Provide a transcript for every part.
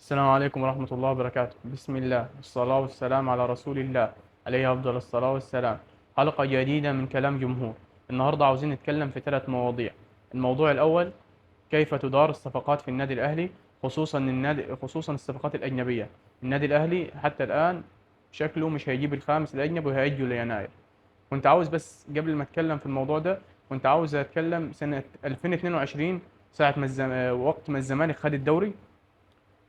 السلام عليكم ورحمة الله وبركاته. بسم الله والصلاة والسلام على رسول الله عليه أفضل الصلاة والسلام. حلقة جديدة من كلام جمهور. النهاردة عاوزين نتكلم في 3 مواضيع. الموضوع الأول: كيف تدار الصفقات في النادي الأهلي، خصوصا الصفقات الأجنبية. النادي الأهلي حتى الآن شكله مش هيجيب الخامس الأجنبي وهيأجله ليناير. كنت عاوز بس قبل ما أتكلم في الموضوع ده، كنت عاوز أتكلم سنة 2022، ساعة ما وقت ما الزمالك خد الدوري.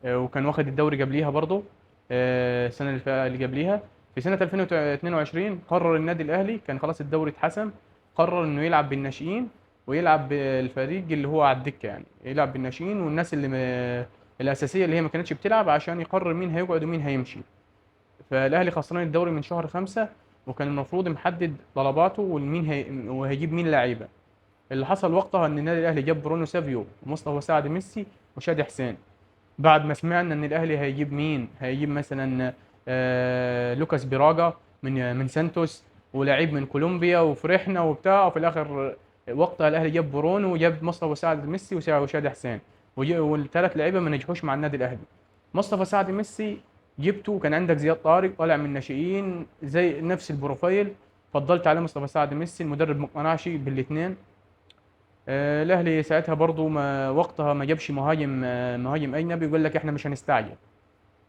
وكان واخد الدوري قبليها برضه. السنه اللي قبليها في سنه 2022 قرر النادي الاهلي، كان خلاص الدوري اتحسم، قرر انه يلعب بالناشئين ويلعب بالفريق اللي هو على الدكه، يعني يلعب بالناشئين والناس الاساسيه اللي هي ما كانتش بتلعب، عشان يقرر مين هيقعد ومين هيمشي. فالاهلي خسران الدوري من شهر 5، وكان المفروض محدد طلباته وهيجيب مين لعيبه. اللي حصل وقتها ان النادي الاهلي جاب برونو سافيو ومصطفى سعد ميسي وشادي حسين. بعد ما سمعنا ان الاهلي هيجيب مين، هيجيب مثلا لوكاس بيراجا من سانتوس، ولاعيب من كولومبيا، وفرحنا وبتاع، وفي الاخر وقتها الاهلي جاب برونو وجاب مصطفى سعد ميسي وشادي حسين، والثلاث لعيبه ما نجحوش مع النادي الاهلي. مصطفى سعد ميسي جبته، كان عندك زياد طارق طالع من الناشئين زي نفس البروفايل، فضلت عليه مصطفى سعد ميسي. المدرب ما اقتنعش بالاثنين. الاهلي ساعتها برضو ما وقتها ما جابش مهاجم اجنبي، يقول لك احنا مش هنستعجل.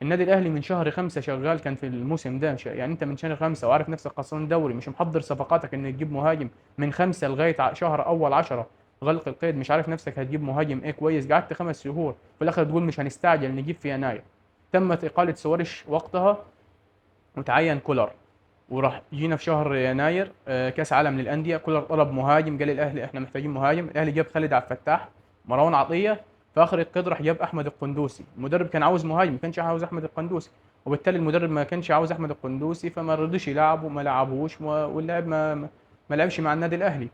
النادي الاهلي من شهر 5 شغال، كان في الموسم ده يعني انت من شهر 5 وعارف نفسك خسران دوري، مش محضر صفقاتك انك تجيب مهاجم من 5 لغايه شهر اول 10 غلق القيد، مش عارف نفسك هتجيب مهاجم ايه كويس، قعدت 5 شهور في الاخر تقول مش هنستعجل نجيب في يناير. تمت اقاله سواريش وقتها وتعين كولر، وراح جينا في شهر يناير كاس عالم للانديه، كولر طلب مهاجم، قال الاهلي احنا محتاجين مهاجم. الاهلي جاب خالد عبد الفتاح، مروان عطيه، في اخر القيد راح جاب احمد القندوسي. المدرب كان عاوز مهاجم، ما كانش عاوز احمد القندوسي، وبالتالي المدرب ما كانش عاوز احمد القندوسي، فما رضيش يلعبه، ما لعبوش، واللاعب ما لعبش مع النادي الاهلي.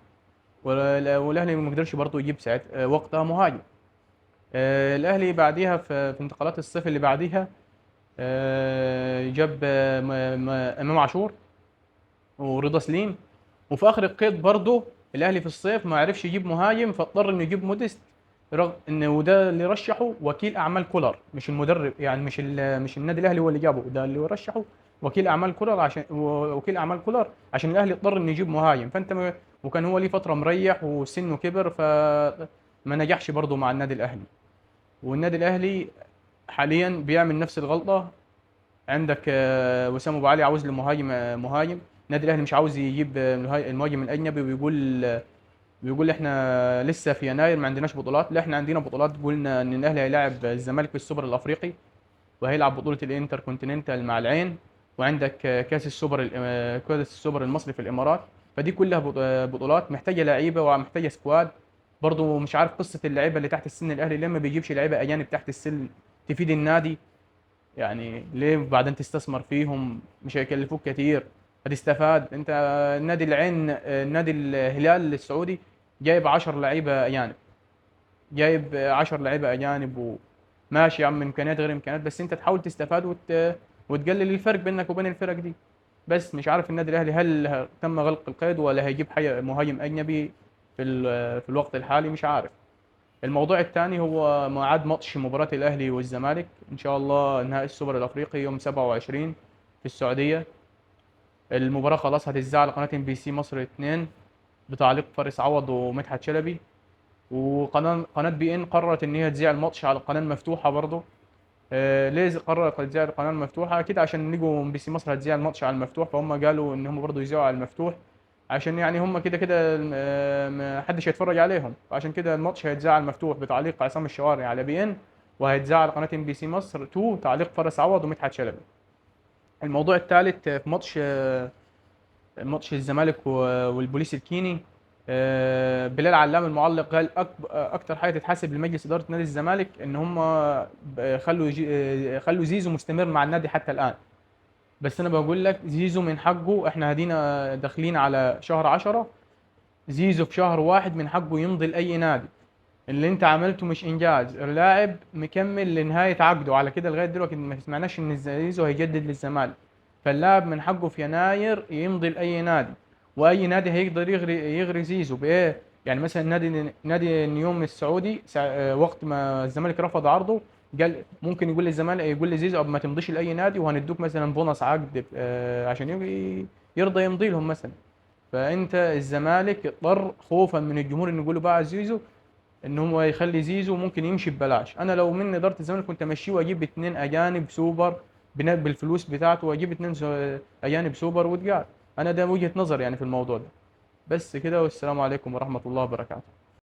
والاهلي ما قدرش برضه يجيب ساعه وقتها مهاجم. الاهلي بعديها في انتقالات الصيف اللي بعديها جاب امام عاشور ورضا سليم. وفي اخر القيد برضه الاهلي في الصيف ما عرفش يجيب مهاجم، فاضطر انه يجيب موديست، رغم ان وده اللي رشحه وكيل اعمال كولر مش المدرب، يعني مش النادي الاهلي هو اللي جابه، ده اللي رشحه وكيل اعمال كولر، عشان الاهلي اضطر انه يجيب مهاجم. وكان هو ليه فتره مريح وسنه كبر، فما نجحش برضه مع النادي الاهلي. والنادي الاهلي حاليا بيعمل نفس الغلطه. عندك وسام ابو علي عاوز له مهاجم. النادي الاهلي مش عاوز يجيب المهاجم الاجنبي، بيقول احنا لسه في يناير ما عندناش بطولات. لا، احنا عندنا بطولات. قلنا ان الاهلي هيلاعب الزمالك في السوبر الافريقي، وهيلعب بطوله الانتر كونتيننتال مع العين، وعندك كاس السوبر المصري في الامارات. فدي كلها بطولات محتاجه لعيبه ومحتاجه سكواد. برضو مش عارف قصه اللعيبه اللي تحت السن، الاهلي ليه ما بيجيبش لعيبه اجانب تحت السن تفيد النادي؟ يعني ليه بعدين تستثمر فيهم؟ مش هيكلفوك كتير، هتستفاد انت. نادي العين، نادي الهلال السعودي جايب 10 لعيبه اجانب، جايب 10 لعيبه اجانب، وماشي يا عم، امكانيات غير امكانيات، بس انت تحاول تستفاد وتقلل الفرق بينك وبين الفرق دي. بس مش عارف النادي الاهلي هل تم غلق القيد ولا هيجيب مهاجم اجنبي في الوقت الحالي، مش عارف. الموضوع الثاني هو ميعاد ماتش مباراة الأهلي والزمالك إن شاء الله، نهائي السوبر الأفريقي يوم 27 في السعودية. المباراة خلاص هتذاع على قناة ام بي سي مصر 2 بتعليق فارس عوض ومدحت شلبي. قناة بي ان قررت إن هي تذيع الماتش على القناة المفتوحة برضه. ليه قررت تذيع القناة المفتوحة؟ أكيد عشان لقوا ام بي سي مصر هتذيع الماتش على المفتوح، فهم قالوا إن هم برضه يذيعوا على المفتوح، عشان يعني هم كده كده ما حدش هيتفرج عليهم، فعشان كده الماتش هيتذاع على المفتوح بتعليق عصام الشواري على بي ان، وهيتذاع على قناه ام بي سي مصر 2 تعليق فارس عوض ومدحت شلبي. الموضوع الثالث في ماتش الزمالك والبوليس الكيني. بلال علام المعلق قال اكتر حاجه تتحسب لمجلس اداره نادي الزمالك ان هم خلوا زيزو مستمر مع النادي حتى الان. بس انا بقول لك زيزو من حقه، احنا هدينا داخلين على شهر 10، زيزو في شهر 1 من حقه يمضي لأي نادي. اللي انت عملته مش انجاز، اللاعب مكمل لنهاية عقده على كده لغاية دلوقتي، ما سمعناش ان زيزو هيجدد للزمالك. فاللاعب من حقه في يناير يمضي لأي نادي، واي نادي هيقدر يغري زيزو بايه؟ يعني مثلا نادي النيوم السعودي وقت ما الزمالك رفض عرضه، قال ممكن يقول للزمالك، يقول لزيزو قبل ما تمضيش لاي نادي وهندوك مثلا بونص عقد عشان يرضى يمضي لهم مثلا. فانت الزمالك اضطر خوفا من الجمهور انه يقولوا باع زيزو، ان هو يخلي زيزو ممكن يمشي ببلاش. انا لو من اداره الزمالك كنت امشيه واجيب اتنين اجانب سوبر بالفلوس بتاعته، واجيب اتنين اجانب سوبر وتقال. انا ده وجهة نظر يعني في الموضوع ده. بس كده، والسلام عليكم ورحمة الله وبركاته.